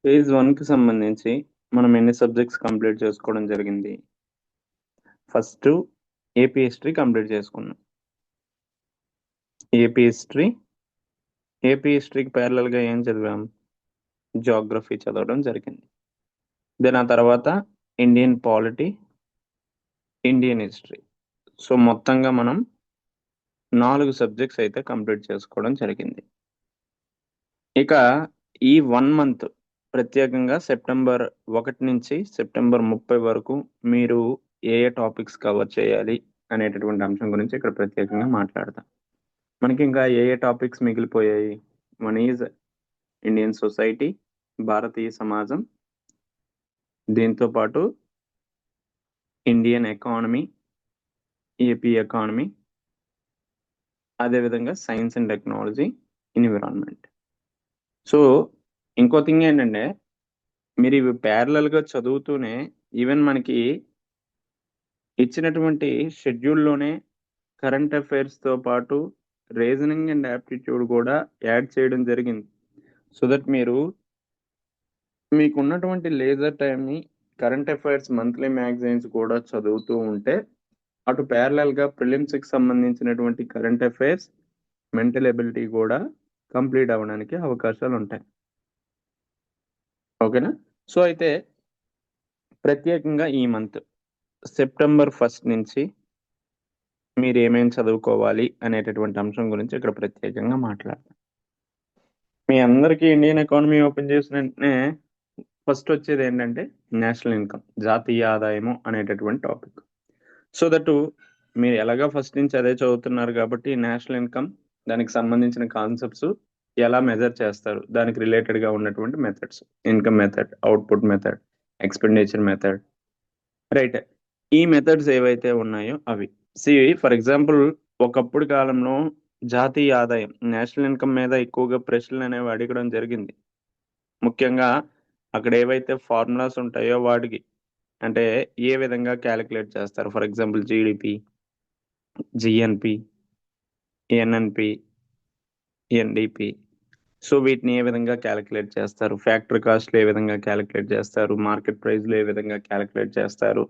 Phase 1కి సంబంధించి మనం ఎన్ని సబ్జెక్ట్స్ కంప్లీట్ చేసుకోవడం జరిగింది? ఫస్ట్ ఏపీ హిస్టరీ కంప్లీట్ చేసుకున్నాం. ఏపీ హిస్టరీ ఏపీ హిస్టరీకి ప్యారలల్గా ఏం చదివాం? జాగ్రఫీ చదవడం జరిగింది. దెన్ ఆ తర్వాత Indian polity, Indian history. So మొత్తంగా మనం 4 సబ్జెక్ట్స్ అయితే కంప్లీట్ చేసుకోవడం జరిగింది. ఇక ఈ 1 మంత్ ప్రత్యేకంగా సెప్టెంబర్ 1 నుంచి సెప్టెంబర్ 30 వరకు మీరు ఏ ఏ టాపిక్స్ కవర్ చేయాలి అనేటటువంటి అంశం గురించి ఇక్కడ ప్రత్యేకంగా మాట్లాడతాం. మనకి ఇంకా ఏ ఏ టాపిక్స్ మిగిలిపోయాయి? వన్ ఈజ్ ఇండియన్ సొసైటీ, భారతీయ సమాజం, దీంతో పాటు ఇండియన్ ఎకానమీ, ఏపీ ఎకానమీ, అదేవిధంగా science and technology, environment. So ఇంకో థింగ్ ఏంటంటే మీరు ఇవి ప్యారలల్గా చదువుతూనే ఈవెన్ మనకి ఇచ్చినటువంటి షెడ్యూల్లోనే కరెంట్ అఫైర్స్తో పాటు రీజనింగ్ అండ్ యాప్టిట్యూడ్ కూడా యాడ్ చేయడం జరిగింది. సో దట్ మీకున్నటువంటి లేజర్ టైంని కరెంట్ అఫైర్స్ మంత్లీ మ్యాగజైన్స్ కూడా చదువుతూ ఉంటే అటు ప్యారలల్గా ప్రిలిమ్స్కి సంబంధించినటువంటి కరెంట్ అఫైర్స్, మెంటల్ ఎబిలిటీ కూడా కంప్లీట్ అవ్వడానికి అవకాశాలు ఉంటాయి. ఓకేనా? సో అయితే ప్రత్యేకంగా ఈ మంత్ సెప్టెంబర్ 1 నుంచి మీరు ఏమేమి చదువుకోవాలి అనేటటువంటి అంశం గురించి ఇక్కడ ప్రత్యేకంగా మాట్లాడతాం. మీ అందరికీ ఇండియన్ ఎకానమీ ఓపెన్ చేసిన వెంటనే ఫస్ట్ వచ్చేది ఏంటంటే నేషనల్ ఇన్కమ్, జాతీయ ఆదాయము అనేటటువంటి టాపిక్. సో దట్ మీరు ఎలాగా ఫస్ట్ నుంచి అదే చదువుతున్నారు కాబట్టి నేషనల్ ఇన్కమ్, దానికి సంబంధించిన కాన్సెప్ట్స్ ఎలా మెజర్ చేస్తారు, దానికి రిలేటెడ్గా ఉన్నటువంటి methods, income method, output method, expenditure method, right. ఈ మెథడ్స్ ఏవైతే ఉన్నాయో అవి ఫర్ ఎగ్జాంపుల్ ఒకప్పుడు కాలంలో జాతీయ ఆదాయం, నేషనల్ ఇన్కమ్ మీద ఎక్కువగా ప్రశ్నలు అనేవి అడగడం జరిగింది. ముఖ్యంగా అక్కడ ఏవైతే ఫార్ములాస్ ఉంటాయో వాటికి, అంటే ఏ విధంగా క్యాలిక్యులేట్ చేస్తారు, for example GDP, GNP, NNP, NDP. So వీటిని ఏ విధంగా క్యాలిక్యులేట్ చేస్తారు, ఫ్యాక్టరీ కాస్ట్లు ఏ విధంగా క్యాలిక్యులేట్ చేస్తారు, మార్కెట్ ప్రైస్లు ఏ విధంగా క్యాలిక్యులేట్ చేస్తారు,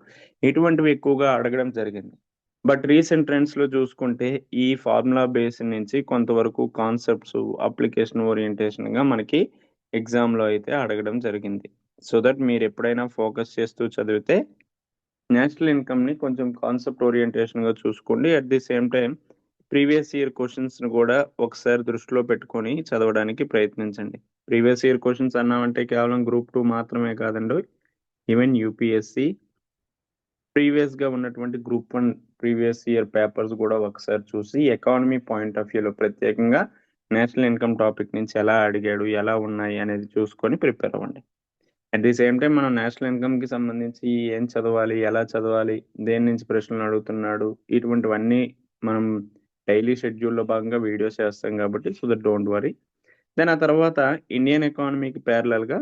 ఇటువంటివి ఎక్కువగా అడగడం జరిగింది. బట్ రీసెంట్ ట్రెండ్స్లో చూసుకుంటే ఈ ఫార్ములా బేస్ నుంచి కొంతవరకు కాన్సెప్ట్స్, అప్లికేషన్ ఓరియంటేషన్గా మనకి ఎగ్జామ్లో అయితే అడగడం జరిగింది. సో దట్ మీరు ఎప్పుడైనా ఫోకస్ చేస్తూ చదివితే నేషనల్ ఇన్కమ్ని కొంచెం కాన్సెప్ట్ ఓరియంటేషన్గా చూసుకోండి. At the same time previous year క్వశ్చన్స్ని కూడా ఒకసారి దృష్టిలో పెట్టుకొని చదవడానికి ప్రయత్నించండి. ప్రీవియస్ ఇయర్ క్వశ్చన్స్ అన్నామంటే కేవలం గ్రూప్ 2 మాత్రమే కాదండి, ఈవెన్ యూపీఎస్సి ప్రీవియస్గా ఉన్నటువంటి గ్రూప్ 1 ప్రీవియస్ ఇయర్ పేపర్స్ కూడా ఒకసారి చూసి ఎకానమీ పాయింట్ ఆఫ్ వ్యూలో ప్రత్యేకంగా నేషనల్ ఇన్కమ్ టాపిక్ నుంచి ఎలా అడిగాడు, ఎలా ఉన్నాయి అనేది చూసుకొని ప్రిపేర్ అవ్వండి. అట్ ది సేమ్ టైం మనం నేషనల్ ఇన్కమ్కి సంబంధించి ఏం చదవాలి, ఎలా చదవాలి, దేని నుంచి ప్రశ్నలు అడుగుతున్నాడు, ఇటువంటివన్నీ మనం డైలీ షెడ్యూల్లో భాగంగా వీడియోస్ చేస్తాం కాబట్టి so that don't worry. Then ఆ తర్వాత ఇండియన్ ఎకానమీకి ప్యారలల్గా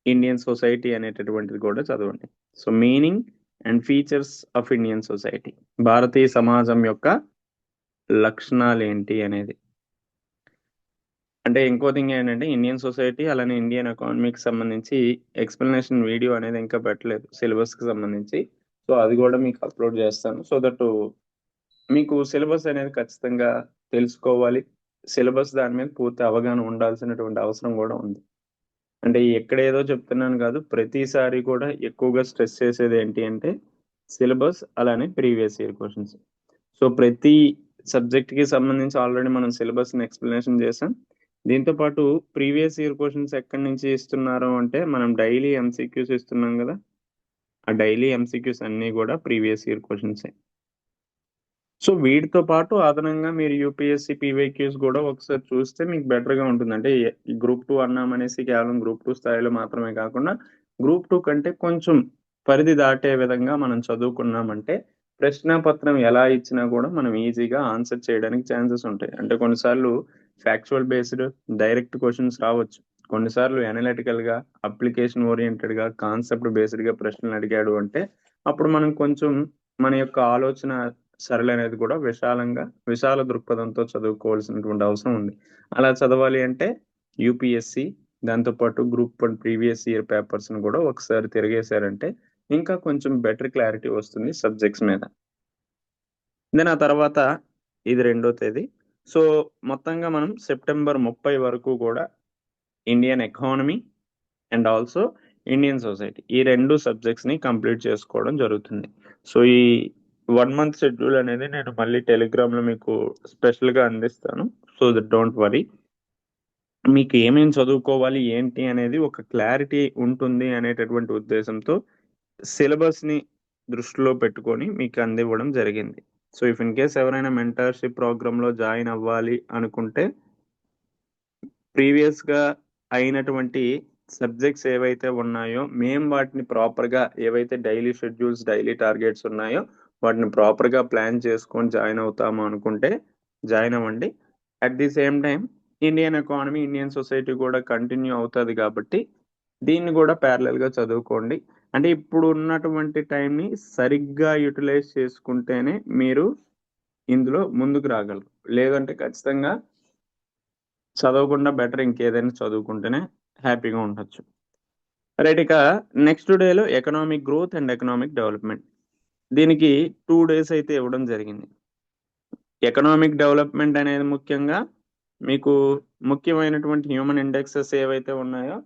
ఇండియన్ సొసైటీ అనేటటువంటిది కూడా చదవండి. So meaning and features of Indian society, భారతీయ సమాజం యొక్క లక్షణాలు ఏంటి అనేది. అంటే ఇంకో థింగ్ ఏంటంటే ఇండియన్ సొసైటీ అలానే ఇండియన్ ఎకానమీకి సంబంధించి ఎక్స్ప్లెనేషన్ వీడియో అనేది ఇంకా పెట్టలేదు సిలబస్కి సంబంధించి. సో అది కూడా మీకు అప్లోడ్ చేస్తాను. సో దట్ మీకు సిలబస్ అనేది ఖచ్చితంగా తెలుసుకోవాలి, సిలబస్ దాని మీద పూర్తి అవగాహన ఉండాల్సినటువంటి అవసరం కూడా ఉంది. అంటే ఎక్కడేదో చెప్తున్నాను కాదు, ప్రతిసారి కూడా ఎక్కువగా స్ట్రెస్ చేసేది ఏంటి అంటే సిలబస్ అలానే ప్రీవియస్ ఇయర్ క్వశ్చన్స్. సో ప్రతి సబ్జెక్ట్కి సంబంధించి ఆల్రెడీ మనం సిలబస్ని ఎక్స్ప్లెనేషన్ చేసాం. దీంతో పాటు ప్రీవియస్ ఇయర్ క్వశ్చన్స్ ఎక్కడి నుంచి ఇస్తున్నారు అంటే మనం డైలీ ఎంసీక్యూస్ ఇస్తున్నాం కదా, ఆ డైలీ ఎంసీక్యూస్ అన్నీ కూడా ప్రీవియస్ ఇయర్ క్వశ్చన్సే. సో వీటితో పాటు అదనంగా మీరు యూపీఎస్సీ పీవైక్యూస్ కూడా ఒకసారి చూస్తే మీకు బెటర్గా ఉంటుంది. అంటే గ్రూప్ 2 అన్నామనేసి కేవలం గ్రూప్ 2 స్థాయిలో మాత్రమే కాకుండా గ్రూప్ 2 కంటే కొంచెం పరిధి దాటే విధంగా మనం చదువుకున్నామంటే ప్రశ్నాపత్రం ఎలా ఇచ్చినా కూడా మనం ఈజీగా ఆన్సర్ చేయడానికి ఛాన్సెస్ ఉంటాయి. అంటే కొన్నిసార్లు ఫ్యాక్చువల్ బేస్డ్ డైరెక్ట్ క్వశ్చన్స్ రావచ్చు, కొన్నిసార్లు అనలిటికల్గా, అప్లికేషన్ ఓరియంటెడ్గా, కాన్సెప్ట్ బేస్డ్గా ప్రశ్నలు అడిగాడు అంటే అప్పుడు మనం కొంచెం మన యొక్క ఆలోచన సరళి అనేది కూడా విశాల దృక్పథంతో చదువుకోవాల్సినటువంటి అవసరం ఉంది. అలా చదవాలి అంటే యూపీఎస్సి దాంతోపాటు గ్రూప్ 1 ప్రీవియస్ ఇయర్ పేపర్స్‌ని కూడా ఒకసారి తిరిగేశారంటే ఇంకా కొంచెం బెటర్ క్లారిటీ వస్తుంది సబ్జెక్ట్స్ మీద. దెన్ ఆ తర్వాత ఇది 2వ తేదీ. సో, మొత్తంగా మనం సెప్టెంబర్ 30 వరకు కూడా Indian economy and also Indian society ఈ 2 సబ్జెక్ట్స్‌ని కంప్లీట్ చేసుకోవడం జరుగుతుంది. సో, ఈ 1 మంత్ షెడ్యూల్ అనేది నేను మళ్ళీ టెలిగ్రామ్‌లో మీకు స్పెషల్‌గా అందిస్తాను. So that don't worry. మీకు ఏమేం చదువుకోవాలి, ఏంటి అనేది ఒక క్లారిటీ ఉంటుంది అనేటటువంటి ఉద్దేశంతో సిలబస్‌ని దృష్టిలో పెట్టుకొని మీకు అందివ్వడం జరిగింది. సో, ఇఫ్ ఇన్ కేస్ ఎవరైనా మెంటర్‌షిప్ ప్రోగ్రామ్‌లో జాయిన్ అవ్వాలి అనుకుంటే ప్రీవియస్‌గా అయినటువంటి సబ్జెక్ట్స్ ఏవైతే ఉన్నాయో, మేము వాటిని ప్రాపర్‌గా ఏవైతే డైలీ షెడ్యూల్స్, డైలీ టార్గెట్స్ ఉన్నాయో, వాటిని ప్రాపర్‌గా ప్లాన్ చేసుకొని జాయిన్ అవుతాము అనుకుంటే జాయిన్ అవ్వండి. At the same time Indian economy, Indian society కూడా కంటిన్యూ అవుతది కాబట్టి, దీన్ని కూడా ప్యారలెల్‌గా చదువుకోండి. అంటే ఇప్పుడు ఉన్నటువంటి టైంని సరిగ్గా యుటిలైజ్ చేసుకుంటేనే మీరు ఇందులో ముందుకు రాగలరు. లేదంటే ఖచ్చితంగా చదవకుండా బెటర్ ఇంకేదైనా చదువుకుంటేనే హ్యాపీగా ఉండొచ్చు. రైట్, ఇక నెక్స్ట్ డేలో economic growth and economic development. దీనికి 2 డేస్ అయితే ఇవ్వడం జరిగింది. ఎకనామిక్ డెవలప్‌మెంట్ అనేది ముఖ్యంగా మీకు ముఖ్యమైనటువంటి హ్యూమన్ ఇండెక్సెస్ ఏవైతే ఉన్నాయో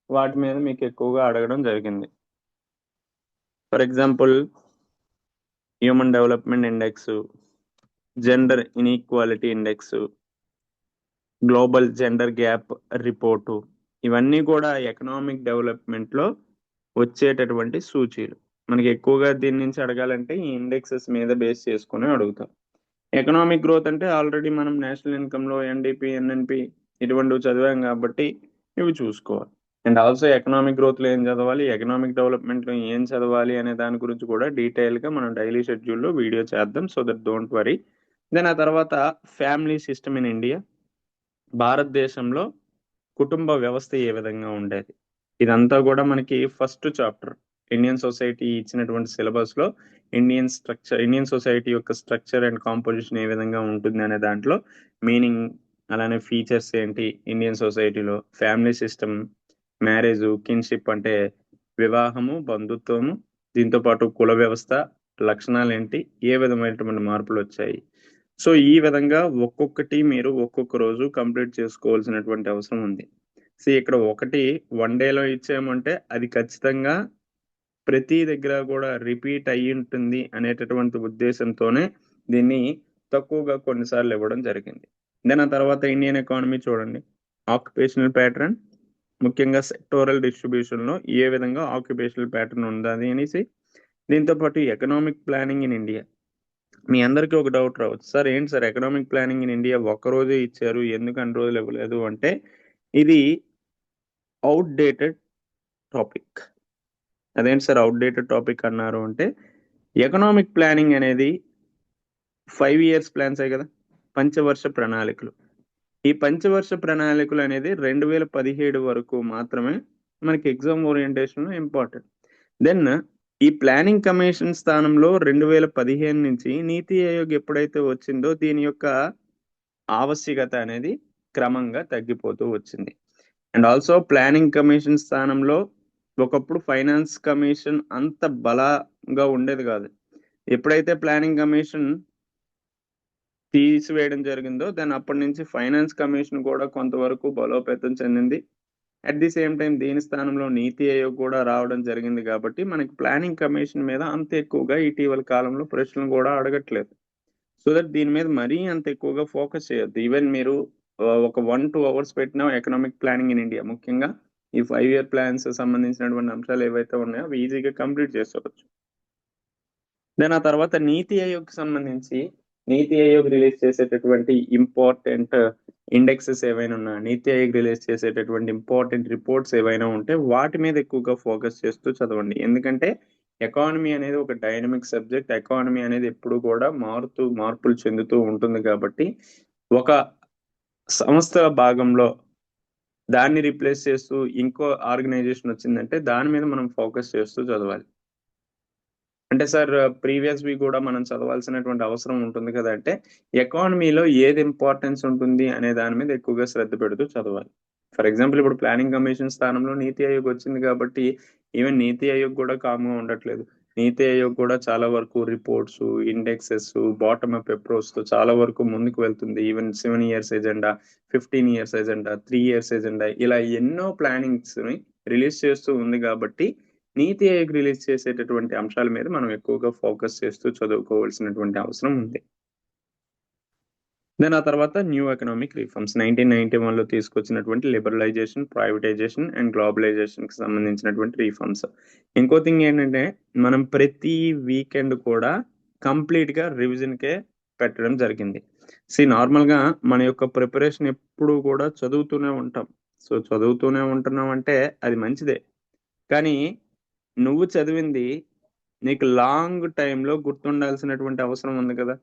వాటి మీద మీకు ఎక్కువగా అడగడం జరిగింది. For example human development index, gender inequality index, global gender gap report, ఇవన్నీ కూడా ఎకనామిక్ డెవలప్‌మెంట్‌లో వచ్చేటటువంటి సూచీలు. మనకి ఎక్కువగా దీని నుంచి అడగాలంటే ఈ ఇండెక్సెస్ మీద బేస్ చేసుకొని అడుగుతారు. ఎకనామిక్ గ్రోత్ అంటే ఆల్రెడీ మనం నేషనల్ ఇన్‌కమ్‌లో ఎన్‌డీపీ, ఎన్‌ఎన్‌పీ ఇటువంటివి చదివాం కాబట్టి ఇవి చూసుకోవాలి. అండ్ ఆల్సో ఎకనామిక్ గ్రోత్‌లో ఏం చదవాలి, ఎకనామిక్ డెవలప్‌మెంట్‌లో ఏం చదవాలి అనే దాని గురించి కూడా డీటెయిల్‌గా మనం డైలీ షెడ్యూల్‌లో వీడియో చేద్దాం. So that don't worry. Then ఆ తర్వాత ఫ్యామిలీ సిస్టమ్ ఇన్ ఇండియా. భారతదేశంలో కుటుంబ వ్యవస్థ ఏ విధంగా ఉండేది? ఇదంతా కూడా మనకి ఫస్ట్ చాప్టర్. ఇండియన్ సొసైటీ ఇచ్చినటువంటి సిలబస్‌లో ఇండియన్ సొసైటీ యొక్క స్ట్రక్చర్ అండ్ కాంపోజిషన్ ఏ విధంగా ఉంటుంది అనే దాంట్లో మీనింగ్, అలానే ఫీచర్స్ ఏంటి ఇండియన్ సొసైటీలో, ఫ్యామిలీ సిస్టమ్, మ్యారేజు, కిన్‌షిప్ అంటే వివాహము, బంధుత్వము, దీంతో పాటు కుల వ్యవస్థ, లక్షణాలేంటి, ఏ విధమైనటువంటి మార్పులొచ్చాయి. సో, ఈ విధంగా ఒక్కొక్కటి మీరు ఒక్కొక్క రోజు కంప్లీట్ చేసుకోవాల్సినటువంటి అవసరం ఉంది. ఇక్కడ ఒకటి 1 డేలో ఇచ్చామంటే అది ఖచ్చితంగా ప్రతి దగ్గర కూడా రిపీట్ అయ్యుంటుంది అనేటటువంటి ఉద్దేశంతోనే దీన్ని తక్కువగా కొన్ని సార్లు ఇవ్వడం జరిగింది. దెన్ ఆ తర్వాత ఇండియన్ ఎకానమీ చూడండి. ఆక్యుపేషనల్ ప్యాటర్న్, ముఖ్యంగా సెక్టోరల్ డిస్ట్రిబ్యూషన్‌లో ఏ విధంగా ఆక్యుపేషనల్ ప్యాటర్న్ ఉండాలి అనేసి, దీంతో పాటు ఎకనామిక్ ప్లానింగ్ ఇన్ ఇండియా. మీ అందరికీ ఒక డౌట్ రావచ్చు. సార్ ఏంటి sir economic planning in India ఒక్కరోజే ఇచ్చారు. ఎందుకు అన్ని రోజులు ఇవ్వలేదు అంటే, ఇది ఔట్‌డేటెడ్ టాపిక్. అదేంటి సార్ ఔట్‌డేటెడ్ టాపిక్ అన్నారు అంటే, ఎకనామిక్ ప్లానింగ్ అనేది 5 ఇయర్స్ ప్లాన్సే కదా! పంచవర్ష ప్రణాళికలు. ఈ పంచవర్ష ప్రణాళికలు అనేది 2017 వరకు మాత్రమే మనకి ఎగ్జామ్ ఓరియంటేషన్‌లో ఇంపార్టెంట్. దెన్ ఈ ప్లానింగ్ కమిషన్ స్థానంలో 2015 నుంచి నీతి ఆయోగ్ ఎప్పుడైతే వచ్చిందో దీని యొక్క ఆవశ్యకత అనేది క్రమంగా తగ్గిపోతూ వచ్చింది. అండ్ ఆల్సో ప్లానింగ్ కమిషన్ స్థానంలో ఒకప్పుడు ఫైనాన్స్ కమిషన్ అంత బలంగా ఉండేది కాదు. ఎప్పుడైతే ప్లానింగ్ కమిషన్ తీసివేయడం జరిగిందో దాని అప్పటి నుంచి ఫైనాన్స్ కమిషన్ కూడా కొంతవరకు బలోపేతం చెందింది. అట్ ది సేమ్ టైమ్ దీని స్థానంలో నీతి ఆయోగ్ కూడా రావడం జరిగింది కాబట్టి మనకి ప్లానింగ్ కమిషన్ మీద అంత ఎక్కువగా ఇటీవల కాలంలో ప్రశ్నలు కూడా అడగట్లేదు. సో దట్ దీని మీద మరీ అంత ఎక్కువగా ఫోకస్ చేయొద్దు. ఈవెన్ మీరు ఒక 1-2 అవర్స్ పెట్టినా ఎకనామిక్ ప్లానింగ్ ఇన్ ఇండియా ముఖ్యంగా ఈ 5 ఇయర్ ప్లాన్స్ సంబంధించినటువంటి అంశాలు ఏవైతే ఉన్నాయో అవి ఈజీగా కంప్లీట్ చేసుకోవచ్చు. దెన్ ఆ తర్వాత నీతి ఆయోగ్‌కి సంబంధించి నీతి ఆయోగ్ రిలీజ్ చేసేటటువంటి ఇంపార్టెంట్ ఇండెక్సెస్ ఏవైనా ఉన్నా, నీతి ఆయోగ్ రిలీజ్ చేసేటటువంటి ఇంపార్టెంట్ రిపోర్ట్స్ ఏవైనా ఉంటే వాటి మీద ఎక్కువగా ఫోకస్ చేస్తూ చదవండి. ఎందుకంటే ఎకానమీ అనేది ఒక డైనమిక్ సబ్జెక్ట్. ఎకానమీ అనేది ఎప్పుడు కూడా మార్పులు చెందుతూ ఉంటుంది కాబట్టి ఒక సంస్థ భాగంలో దాన్ని రిప్లేస్ చేస్తూ ఇంకో ఆర్గనైజేషన్ వచ్చిందంటే దాని మీద మనం ఫోకస్ చేస్తూ చదవాలి. అంటే సార్ ప్రీవియస్‌వి కూడా మనం చదవాల్సినటువంటి అవసరం ఉంటుంది కదా! అంటే ఎకానమీలో ఏది ఇంపార్టెన్స్ ఉంటుంది అనే దాని మీద ఎక్కువగా శ్రద్ధ పెడుతూ చదవాలి. ఫర్ ఎగ్జాంపుల్ ఇప్పుడు ప్లానింగ్ కమిషన్ స్థానంలో నీతి ఆయోగ్ వచ్చింది కాబట్టి ఈవెన్ నీతి ఆయోగ్ కూడా కామ్గా ఉండట్లేదు. నీతి ఆయోగ్ కూడా చాలా వరకు reports, indexes, bottom up approach తో చాలా వరకు ముందుకు వెళ్తుంది. Even 7 years agenda, 15 years agenda, 3 years agenda, ఇలా ఎన్నో ప్లానింగ్స్ ని రిలీజ్ చేస్తూ ఉంది కాబట్టి నీతి ఆయోగ్ రిలీజ్ చేసేటటువంటి అంశాల మీద మనం ఎక్కువగా ఫోకస్ చేస్తూ చదువుకోవాల్సినటువంటి అవసరం ఉంది. దెన్ ఆ తర్వాత న్యూ ఎకనామిక్ రిఫార్మ్స్ 1991 లో తీసుకొచ్చినటువంటి లిబరలైజేషన్, ప్రైవేటైజేషన్ అండ్ గ్లోబలైజేషన్ కి సంబంధించినటువంటి రిఫార్మ్స్. ఇంకో థింగ్ ఏంటంటే మనం ప్రతి వీకెండ్ కూడా కంప్లీట్ గా రివిజన్ కే పెట్టడం జరిగింది. నార్మల్ గా మన యొక్క ప్రిపరేషన్ ఎప్పుడు కూడా చదువుతూనే ఉంటాం. సో చదువుతూనే ఉంటున్నాం అంటే అది మంచిదే. కానీ నువ్వు చదివింది నీకు లాంగ్ టైంలో గుర్తుండాల్సినటువంటి అవసరం ఉంది కదా.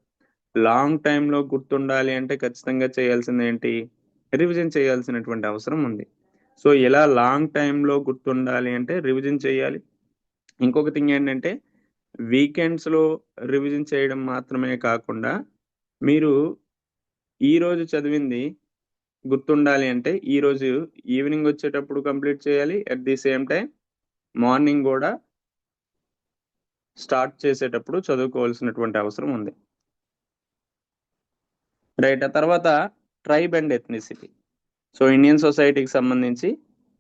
లాంగ్ టైంలో గుర్తుండాలి అంటే ఖచ్చితంగా చేయాల్సింది ఏంటి? రివిజన్ చేయాల్సినటువంటి అవసరం ఉంది. సో ఇలా లాంగ్ టైంలో గుర్తుండాలి అంటే రివిజన్ చేయాలి. ఇంకొక థింగ్ ఏంటంటే వీకెండ్స్ లో రివిజన్ చేయడం మాత్రమే కాకుండా మీరు ఈ రోజు చదివింది గుర్తుండాలి అంటే ఈ రోజు ఈవినింగ్ వచ్చేటప్పుడు కంప్లీట్ చేయాలి. At the same time morning కూడా స్టార్ట్ చేసేటప్పుడు చదువుకోవాల్సినటువంటి అవసరం ఉంది. రైట్. ఆ తర్వాత tribe and ethnicity. So Indian సొసైటీకి సంబంధించి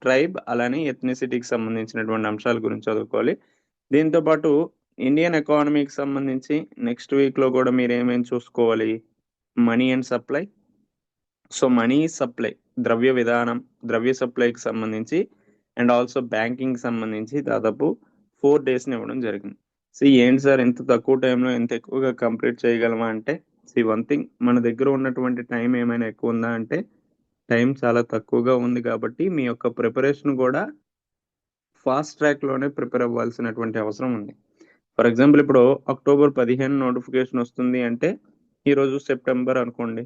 ట్రైబ్ అలానే ఎథ్నిసిటీకి సంబంధించినటువంటి అంశాల గురించి చదువుకోవాలి. దీంతో పాటు ఇండియన్ ఎకానమీకి సంబంధించి నెక్స్ట్ వీక్ లో కూడా మీరు ఏమేమి చూసుకోవాలి? Money and supply. So money supply, ద్రవ్య విధానం, ద్రవ్య సప్లైకి సంబంధించి అండ్ ఆల్సో బ్యాంకింగ్ సంబంధించి దాదాపు 4 days ఇవ్వడం జరిగింది. ఏంటి సార్ ఇంత తక్కువ టైంలో ఇంత ఎక్కువగా కంప్లీట్ చేయగలమా అంటే వన్ థింగ్, మన దగ్గర ఉన్నటువంటి టైం ఏమైనా ఎక్కువ ఉందా అంటే టైం చాలా తక్కువగా ఉంది కాబట్టి మీ యొక్క ప్రిపరేషన్ కూడా ఫాస్ట్ ట్రాక్ లోనే ప్రిపేర్ అవ్వాల్సినటువంటి అవసరం ఉంది. ఫర్ ఎగ్జాంపుల్ ఇప్పుడు October 15 నోటిఫికేషన్ వస్తుంది అంటే ఈరోజు సెప్టెంబర్ అనుకోండి.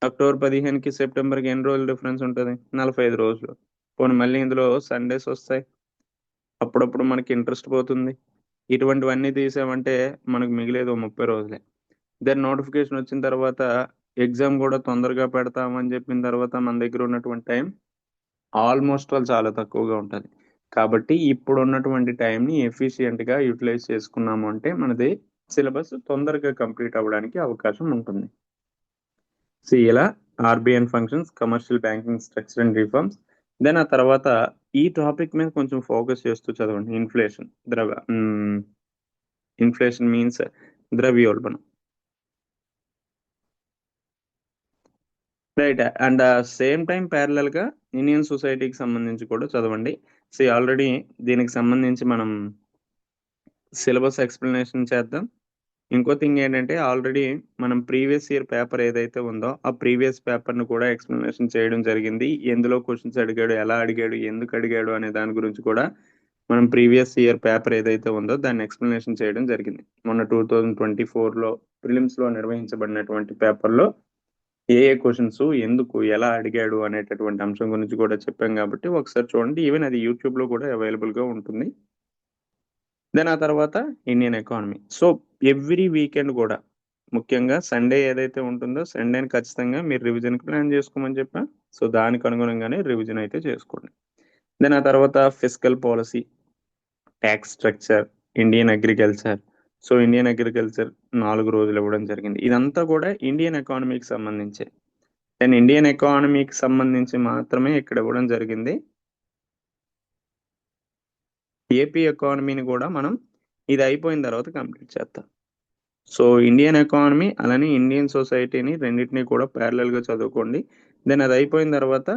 October 15కి సెప్టెంబర్కి ఎన్ని రోజులు డిఫరెన్స్ ఉంటుంది? 45 రోజులు. పోనీ మళ్ళీ ఇందులో సండేస్ వస్తాయి, అప్పుడప్పుడు మనకి ఇంట్రెస్ట్ పోతుంది. ఇటువంటివన్నీ తీసామంటే మనకు మిగిలేదు 30 రోజులే. దెన్ నోటిఫికేషన్ వచ్చిన తర్వాత ఎగ్జామ్ కూడా తొందరగా పెడతామని చెప్పిన తర్వాత మన దగ్గర ఉన్నటువంటి టైం ఆల్మోస్ట్ చాలా తక్కువగా ఉంటుంది. కాబట్టి ఇప్పుడు ఉన్నటువంటి టైంని ఎఫిషియెంట్ గా యూటిలైజ్ చేసుకున్నాము అంటే మనది సిలబస్ తొందరగా కంప్లీట్ అవ్వడానికి అవకాశం ఉంటుంది. ఇలా RBI functions, commercial banking structure and reforms. Then ఆ తర్వాత ఈ టాపిక్ మీద కొంచెం ఫోకస్ చేస్తూ చదవండి. ఇన్ఫ్లేషన్ మీన్స్ ద్రవ్యోల్బణం. Right. And same time parallel గా ఇండియన్ సొసైటీకి సంబంధించి కూడా చదవండి. ఆల్రెడీ దీనికి సంబంధించి మనం సిలబస్ ఎక్స్ప్లెనేషన్ చేద్దాం. ఇంకో థింగ్ ఏంటంటే ఆల్రెడీ మనం ప్రీవియస్ ఇయర్ పేపర్ ఏదైతే ఉందో ఆ ప్రీవియస్ పేపర్ ను కూడా ఎక్స్ప్లెనేషన్ చేయడం జరిగింది. ఎందులో క్వశ్చన్స్ అడిగాడు, ఎలా అడిగాడు, ఎందుకు అడిగాడు అనే దాని గురించి కూడా మనం ప్రీవియస్ ఇయర్ పేపర్ ఏదైతే ఉందో దాన్ని ఎక్స్ప్లెనేషన్ చేయడం జరిగింది. మొన్న 2024లో ప్రిలిమ్స్ లో నిర్వహించబడినటువంటి పేపర్లో ఏ క్వశ్చన్స్ ఎందుకు, ఎలా అడిగాడు అనేటటువంటి అంశం గురించి కూడా చెప్పాం కాబట్టి ఒకసారి చూడండి. ఈవెన్ అది యూట్యూబ్ లో కూడా అవైలబుల్ గా ఉంటుంది. దెన్ ఆ తర్వాత Indian economy. So every weekend కూడా ముఖ్యంగా సండే ఏదైతే ఉంటుందో సండేని ఖచ్చితంగా మీరు రివిజన్ కి ప్లాన్ చేసుకోమని చెప్పా. సో దానికి అనుగుణంగానే రివిజన్ అయితే చేసుకోండి. దెన్ ఆ తర్వాత fiscal policy, tax structure, Indian agriculture. So Indian agriculture 4 రోజులు ఇవ్వడం జరిగింది. ఇదంతా కూడా ఇండియన్ ఎకానమీకి సంబంధించి. దెన్ ఇండియన్ ఎకానమీకి సంబంధించి మాత్రమే ఇక్కడ ఇవ్వడం జరిగింది. ఏపీ ఎకానమీని కూడా మనం ఇది అయిపోయిన తర్వాత కంప్లీట్ చేద్దాం. సో ఇండియన్ ఎకానమీ అలానే ఇండియన్ సొసైటీని రెండింటినీ కూడా ప్యారలల్ గా చదువుకోండి. దెన్ అది అయిపోయిన తర్వాత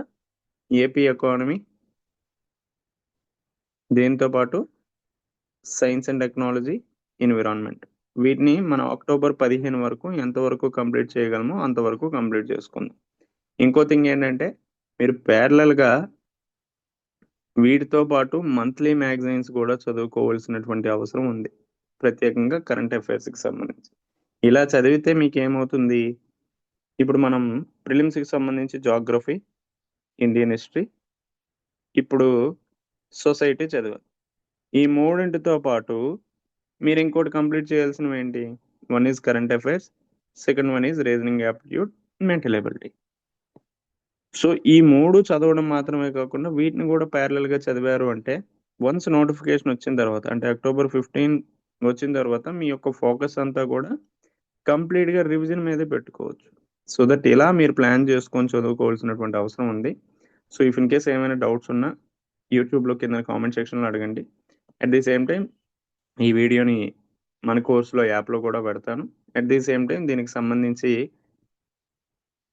ఏపీ ఎకానమీ, దీంతో పాటు సైన్స్ అండ్ టెక్నాలజీ, ఎన్విరాన్మెంట్. వీటిని మనం October 15 వరకు ఎంతవరకు కంప్లీట్ చేయగలమో అంతవరకు కంప్లీట్ చేసుకుందాం. ఇంకో థింగ్ ఏంటంటే మీరు ప్యారలల్ గా వీటితో పాటు మంత్లీ మ్యాగజైన్స్ కూడా చదువుకోవాల్సినటువంటి అవసరం ఉంది, ప్రత్యేకంగా కరెంట్ అఫైర్స్ కి సంబంధించి. ఇలా చదివితే మీకు ఏమవుతుంది? ఇప్పుడు మనం ప్రిలిమ్స్ కి సంబంధించి జాగ్రఫీ, ఇండియన్ హిస్టరీ, ఇప్పుడు సొసైటీ చదివారు. ఈ మూడింటితో పాటు మీరు ఇంకోటి కంప్లీట్ చేయాల్సినవి ఏంటి? One is current affairs, second one is reasoning aptitude, mental ability. So ఈ 3 చదవడం మాత్రమే కాకుండా వీటిని కూడా ప్యారలల్‌గా చదివారు అంటే వన్స్ నోటిఫికేషన్ వచ్చిన తర్వాత అంటే అక్టోబర్ 15 వచ్చిన తర్వాత మీ యొక్క ఫోకస్ అంతా కూడా కంప్లీట్‌గా రివిజన్ మీదే పెట్టుకోవచ్చు. సో దట్ ఇలా మీరు ప్లాన్ చేసుకొని చదువుకోవాల్సినటువంటి అవసరం ఉంది. సో ఇఫ్ ఇన్ కేస్ ఏమైనా డౌట్స్ ఉన్నా యూట్యూబ్‌లో కింద కామెంట్ సెక్షన్‌లో అడగండి. అట్ ది సేమ్ టైమ్ ఈ వీడియోని మన కోర్స్‌లో యాప్‌లో కూడా పెడతాను. అట్ ది సేమ్ టైమ్ దీనికి సంబంధించి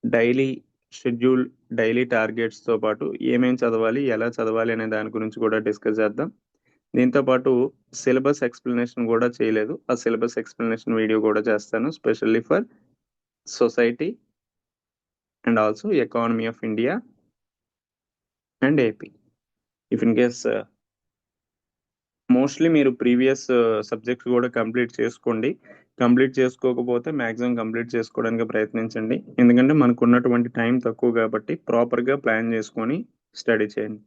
డైలీ షెడ్యూల్, డైలీ టార్గెట్స్‌తో పాటు ఏమేం చదవాలి, ఎలా చదవాలి అనే దాని గురించి కూడా డిస్కస్ చేద్దాం. దీంతో పాటు సిలబస్ ఎక్స్‌ప్లనేషన్ గూడా చేయలేదు. ఆ సిలబస్ ఎక్స్‌ప్లనేషన్ వీడియో కూడా చేస్తాను. Specially for society and also economy of India and AP. If in case mostly మీరు ప్రీవియస్ సబ్జెక్ట్స్ గూడా కంప్లీట్ చేసుకోండి. కంప్లీట్ చేసుకోకపోతే మాక్సిమం కంప్లీట్ చేసుకోవడానికి ప్రయత్నించండి. ఎందుకంటే మనకున్నటువంటి టైం తక్కువ కాబట్టి ప్రాపర్‌గా ప్లాన్ చేసుకొని స్టడీ చేయండి.